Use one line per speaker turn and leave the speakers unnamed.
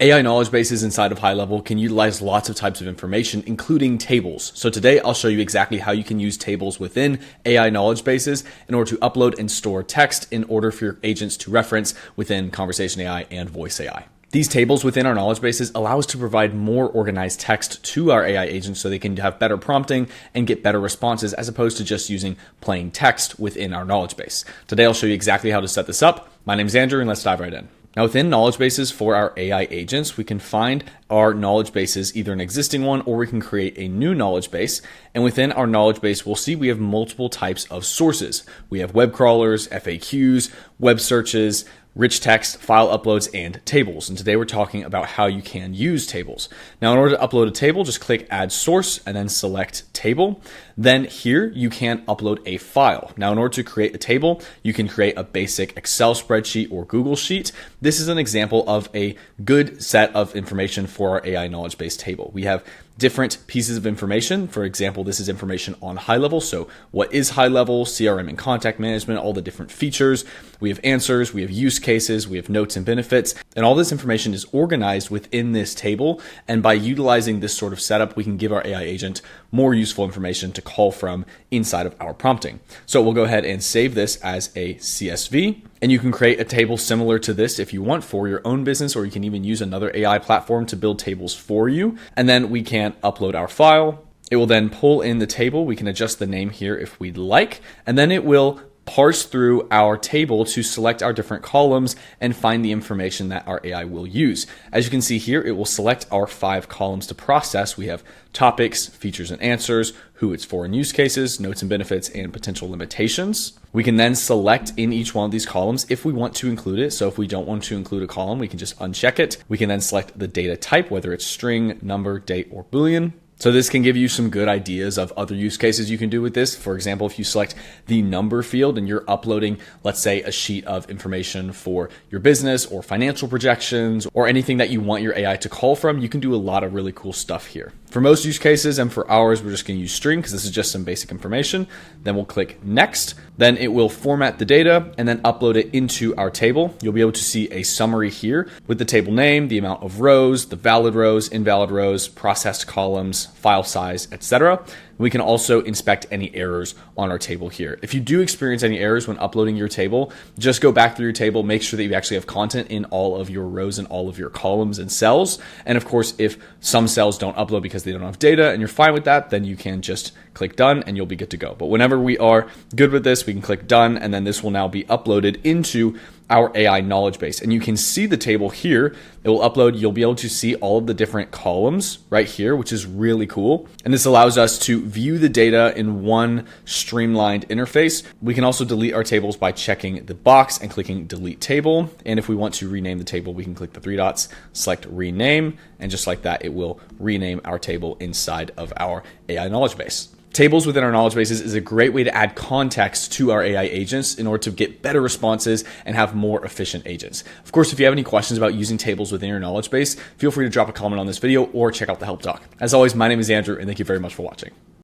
AI knowledge bases inside of HighLevel can utilize lots of types of information, including tables. So today I'll show you exactly how you can use tables within AI knowledge bases in order to upload and store text in order for your agents to reference within Conversation AI and Voice AI. These tables within our knowledge bases allow us to provide more organized text to our AI agents so they can have better prompting and get better responses as opposed to just using plain text within our knowledge base. Today I'll show you exactly how to set this up. My name is Andrew and let's dive right in. Now within knowledge bases for our AI agents, we can find our knowledge bases, either an existing one or we can create a new knowledge base. And within our knowledge base, we'll see we have multiple types of sources. We have web crawlers, FAQs, web searches, rich text, file uploads, and tables. And today we're talking about how you can use tables. Now, in order to upload a table, just click Add Source and then select Table. Then here you can upload a file. Now, in order to create a table, you can create a basic Excel spreadsheet or Google Sheet. This is an example of a good set of information for our AI knowledge base table. We have different pieces of information. For example, this is information on HighLevel. So what is HighLevel, CRM and contact management, all the different features. We have answers, we have use cases, we have notes and benefits, and all this information is organized within this table. And by utilizing this sort of setup, we can give our AI agent more useful information to call from inside of our prompting. So we'll go ahead and save this as a CSV. And you can create a table similar to this if you want for your own business, or you can even use another AI platform to build tables for you. And then we can upload our file. It will then pull in the table. We can adjust the name here if we'd like, and then it will parse through our table to select our different columns and find the information that our AI will use. As you can see here, it will select our 5 columns to process. We have topics, features and answers, who it's for and use cases, notes and benefits, and potential limitations. We can then select in each one of these columns if we want to include it. So if we don't want to include a column, we can just uncheck it. We can then select the data type, whether it's string, number, date, or Boolean. So this can give you some good ideas of other use cases you can do with this. For example, if you select the number field and you're uploading, let's say, a sheet of information for your business or financial projections or anything that you want your AI to call from, you can do a lot of really cool stuff here. For most use cases and for ours, we're just going to use string because this is just some basic information. Then we'll click next. Then it will format the data and then upload it into our table. You'll be able to see a summary here with the table name, the amount of rows, the valid rows, invalid rows, processed columns, file size, etc. We can also inspect any errors on our table here. If you do experience any errors when uploading your table, just go back through your table, make sure that you actually have content in all of your rows and all of your columns and cells. And of course, if some cells don't upload because they don't have data and you're fine with that, then you can just click done and you'll be good to go. But whenever we are good with this, we can click done and then this will now be uploaded into our AI knowledge base. And you can see the table here. It will upload. You'll be able to see all of the different columns right here, which is really cool. And this allows us to view the data in one streamlined interface. We can also delete our tables by checking the box and clicking delete table. And if we want to rename the table, we can click the 3 dots, select rename, and just like that, it will rename our table inside of our AI knowledge base. Tables within our knowledge bases is a great way to add context to our AI agents in order to get better responses and have more efficient agents. Of course, if you have any questions about using tables within your knowledge base, feel free to drop a comment on this video or check out the help doc. As always, my name is Andrew and thank you very much for watching.